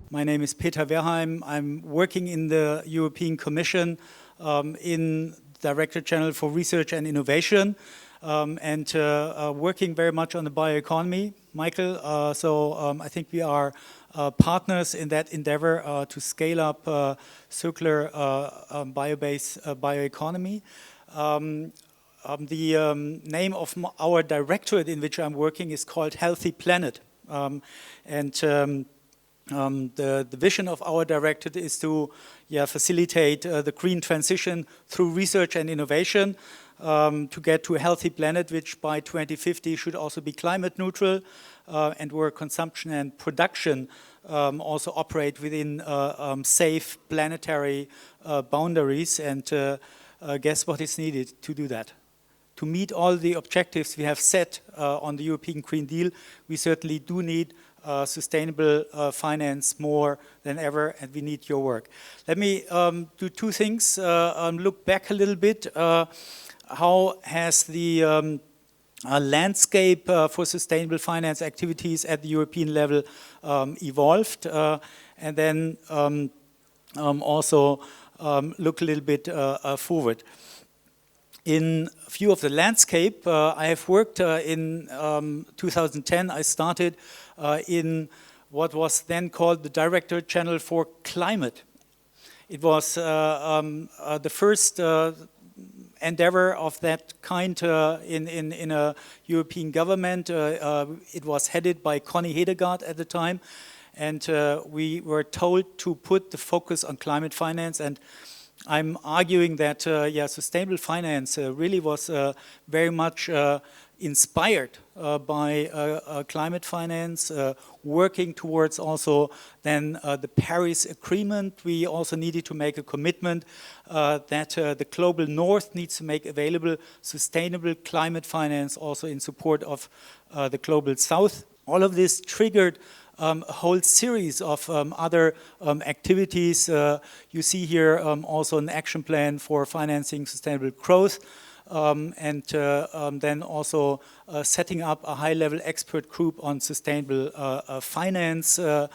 My name is Peter Wehrheim. I'm working in the European Commission in Director General for Research and Innovation and working very much on the bioeconomy, Michael. I think we are partners in that endeavor to scale up circular bio-based bioeconomy. The name of our directorate in which I'm working is called Healthy Planet. The vision of our directorate is to facilitate the green transition through research and innovation to get to a healthy planet, which by 2050 should also be climate neutral, and where consumption and production also operate within safe planetary boundaries. And guess what is needed to do that? To meet all the objectives we have set on the European Green Deal, we certainly do need sustainable finance more than ever, and we need your work. Let me do two things. Look back a little bit. How has the landscape for sustainable finance activities at the European level evolved? And then also look a little bit forward. In view of the landscape, I have worked in 2010. I started in what was then called the Director General for Climate. It was the first endeavor of that kind in a European government. It was headed by Connie Hedegaard at the time, and we were told to put the focus on climate finance. And I'm arguing that sustainable finance really was very much inspired by climate finance, working towards also then the Paris Agreement. We also needed to make a commitment that the global north needs to make available sustainable climate finance also in support of the global south. All of this triggered a whole series of other activities. You see here also an action plan for financing sustainable growth, and then also setting up a high-level expert group on sustainable finance. We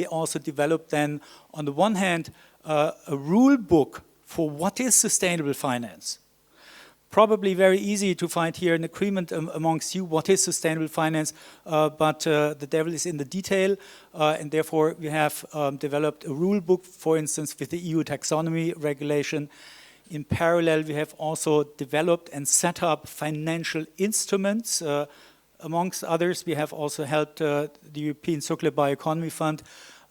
also developed then, on the one hand, a rule book for what is sustainable finance. Probably very easy to find here an agreement amongst you what is sustainable finance, but the devil is in the detail, and therefore we have developed a rule book, for instance, with the EU taxonomy regulation. In parallel, we have also developed and set up financial instruments. Amongst others, we have also helped the European Circular Bioeconomy Fund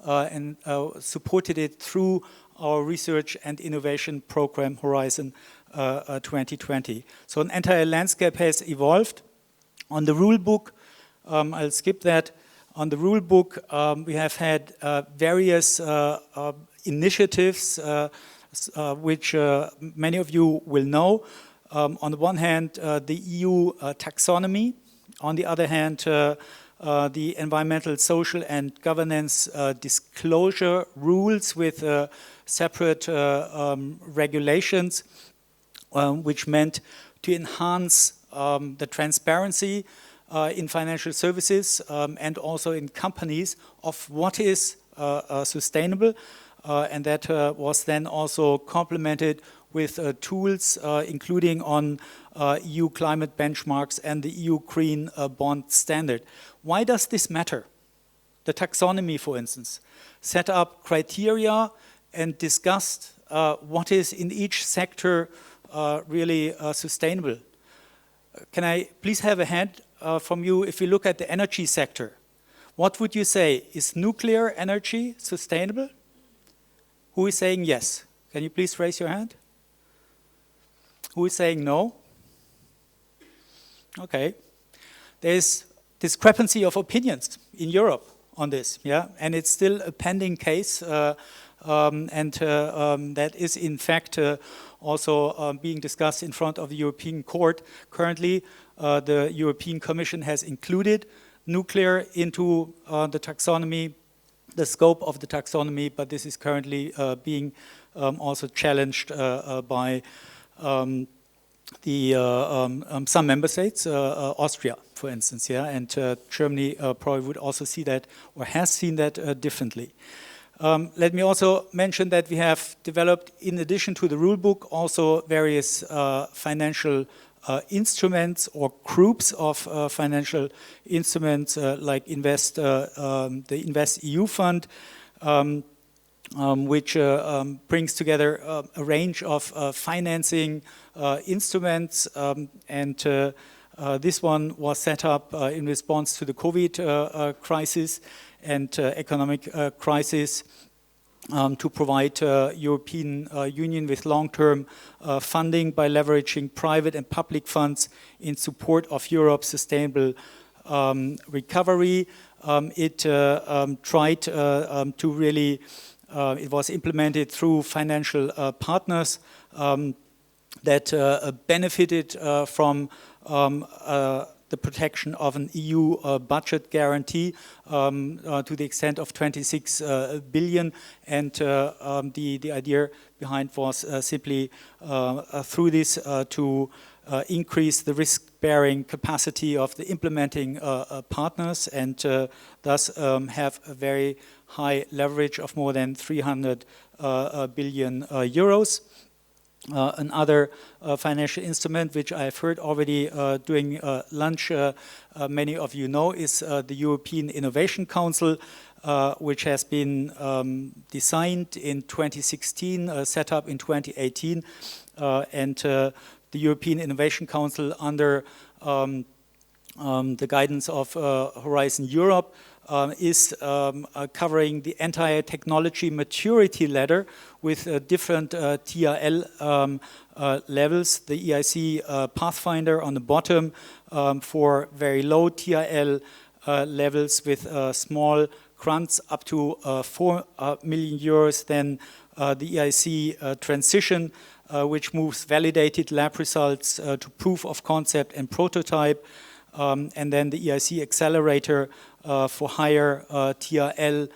and supported it through our research and innovation program Horizon 2020. So an entire landscape has evolved. On the rule book, I'll skip that. On the rule book, we have had various initiatives which many of you will know. On the one hand, the EU taxonomy. On the other hand, the environmental, social and governance disclosure rules with separate regulations, which meant to enhance the transparency in financial services and also in companies of what is sustainable. And that was then also complemented with tools, including on EU climate benchmarks and the EU Green Bond Standard. Why does this matter? The taxonomy, for instance, set up criteria and discussed what is in each sector really sustainable. Can I please have a hand from you if you look at the energy sector? What would you say? Is nuclear energy sustainable? Who is saying yes? Can you please raise your hand? Who is saying no? Okay. There's discrepancy of opinions in Europe on this, yeah, and it's still a pending case, that is in fact also being discussed in front of the European Court. Currently, the European Commission has included nuclear into the taxonomy, the scope of the taxonomy, but this is currently being also challenged by some member states, Austria, for instance, yeah, and Germany probably would also see that or has seen that differently. Let me also mention that we have developed, in addition to the rule book, also various financial instruments or groups of financial instruments like the Invest EU Fund, which brings together a range of financing instruments, and this one was set up in response to the COVID crisis and economic crisis to provide European Union with long-term funding by leveraging private and public funds in support of Europe's sustainable recovery. It tried to really, it was implemented through financial partners that benefited from the protection of an EU budget guarantee to the extent of 26 billion, and the idea behind was simply through this to increase the risk-bearing capacity of the implementing partners, and thus have a very high leverage of more than 300 billion euros. Another financial instrument, which I've heard already during lunch, many of you know, is the European Innovation Council, which has been designed in 2016, set up in 2018, and the European Innovation Council, under the guidance of Horizon Europe, is covering the entire technology maturity ladder with different TRL levels. The EIC Pathfinder on the bottom for very low TRL levels with small grants up to 4 million euros. Then the EIC Transition, which moves validated lab results to proof of concept and prototype. And then the EIC Accelerator for higher TRL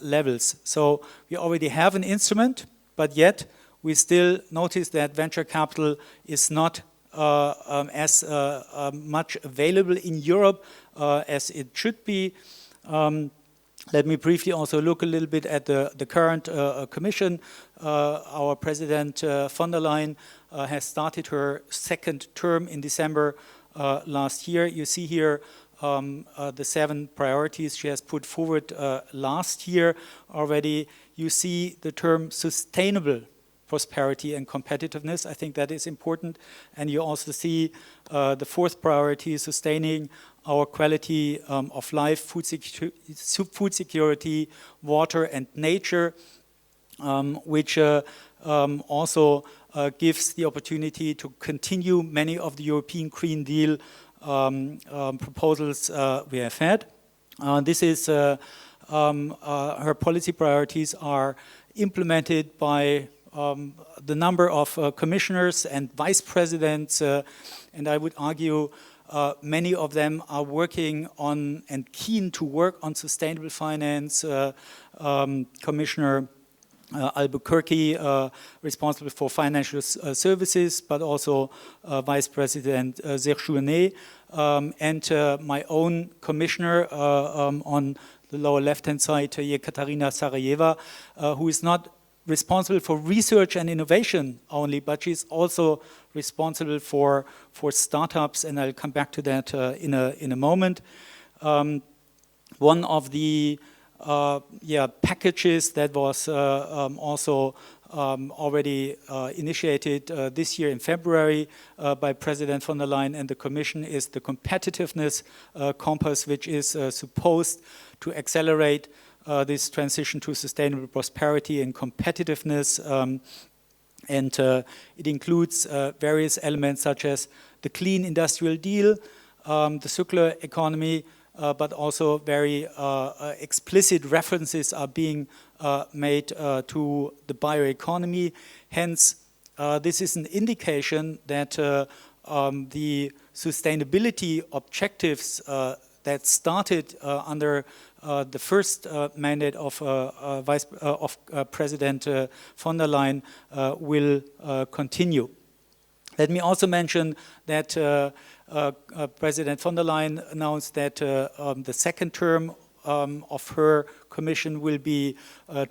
levels. So we already have an instrument, but yet we still notice that venture capital is not as much available in Europe as it should be. Let me briefly also look a little bit at the current Commission. Our President von der Leyen has started her second term in December last year. You see here the 7 priorities she has put forward last year already. You see the term sustainable prosperity and competitiveness. I think that is important. And you also see the 4th priority, sustaining our quality of life, food security, water and nature, which also gives the opportunity to continue many of the European Green Deal proposals we have had. This is her policy priorities are implemented by the number of commissioners and vice presidents, and I would argue many of them are working on and keen to work on sustainable finance. Commissioner Albuquerque, responsible for financial services, but also Vice President Zerjourné, and my own commissioner on the lower left-hand side, Katarina Sarajeva, who is not responsible for research and innovation only, but she's also responsible for startups, and I'll come back to that in a moment. One of the packages that was also already initiated this year in February by President von der Leyen and the Commission is the competitiveness compass, which is supposed to accelerate this transition to sustainable prosperity and competitiveness. And it includes various elements such as the Clean Industrial Deal, the circular economy, but also very explicit references are being made to the bioeconomy. Hence, this is an indication that the sustainability objectives that started under the first mandate of President von der Leyen will continue. Let me also mention that President von der Leyen announced that the second term of her commission will be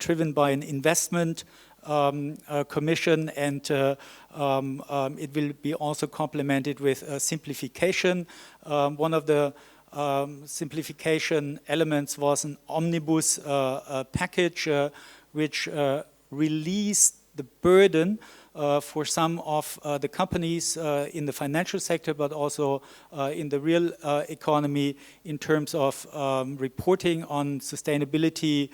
driven by an investment commission, and it will be also complemented with simplification. One of the simplification elements was an omnibus package which released the burden for some of the companies in the financial sector, but also in the real economy, in terms of reporting on sustainability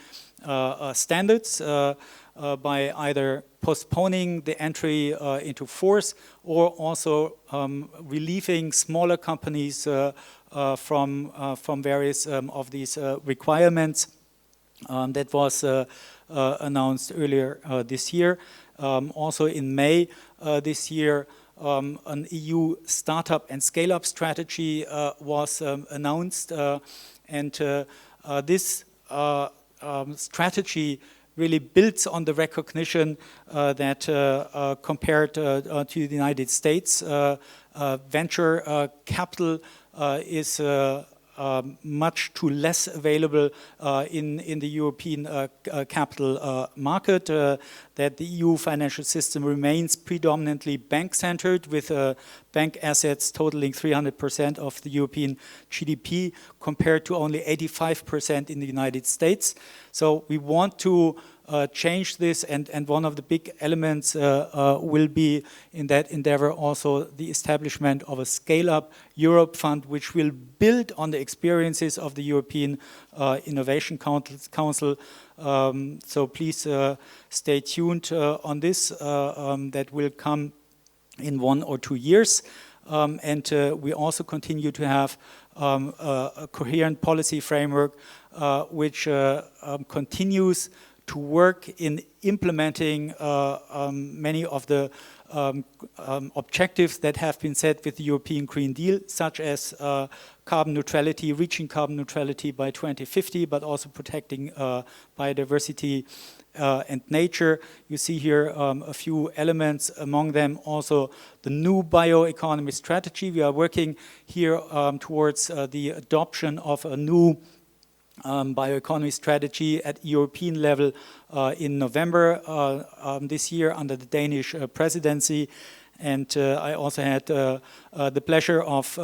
standards by either postponing the entry into force, or also relieving smaller companies from various of these requirements. That was announced earlier this year. Also in May this year, an EU startup and scale-up strategy was announced, and this strategy really builds on the recognition that compared to the United States, venture capital is much too less available in the European capital market, that the EU financial system remains predominantly bank-centered, with bank assets totaling 300% of the European GDP, compared to only 85% in the United States. So we want to change this, and one of the big elements will be in that endeavor also the establishment of a Scale-Up Europe Fund, which will build on the experiences of the European Innovation Council. So please stay tuned on this. That will come in 1 or 2 years. And we also continue to have a coherent policy framework which continues to work in implementing many of the objectives that have been set with the European Green Deal, such as carbon neutrality, reaching carbon neutrality by 2050, but also protecting biodiversity and nature. You see here a few elements, among them also the new bioeconomy strategy. We are working here towards the adoption of a new bioeconomy strategy at European level in November this year under the Danish presidency. And I also had the pleasure of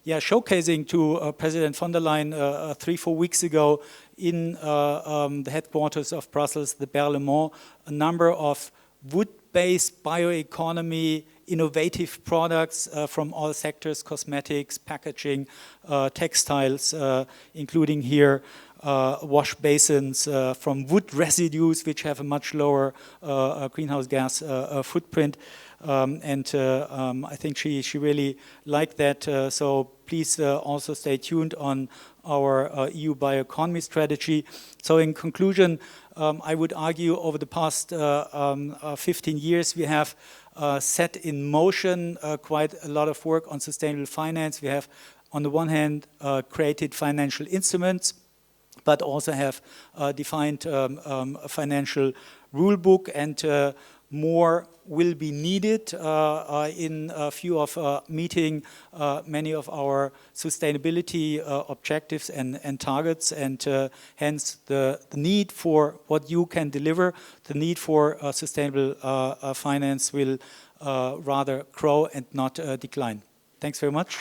showcasing to President von der Leyen 3-4 weeks ago in the headquarters of Brussels, the Berlaymont, a number of wood-based bioeconomy innovative products from all sectors: cosmetics, packaging, textiles, including here wash basins from wood residues, which have a much lower greenhouse gas footprint. I think she really liked that. So please also stay tuned on our EU bioeconomy strategy. So in conclusion, I would argue over the past 15 years, we have set in motion quite a lot of work on sustainable finance. We have, on the one hand, created financial instruments, but also have defined a financial rule book, and more will be needed in a few of meeting many of our sustainability objectives and targets, and hence the need for what you can deliver, the need for sustainable finance will rather grow and not decline. Thanks very much.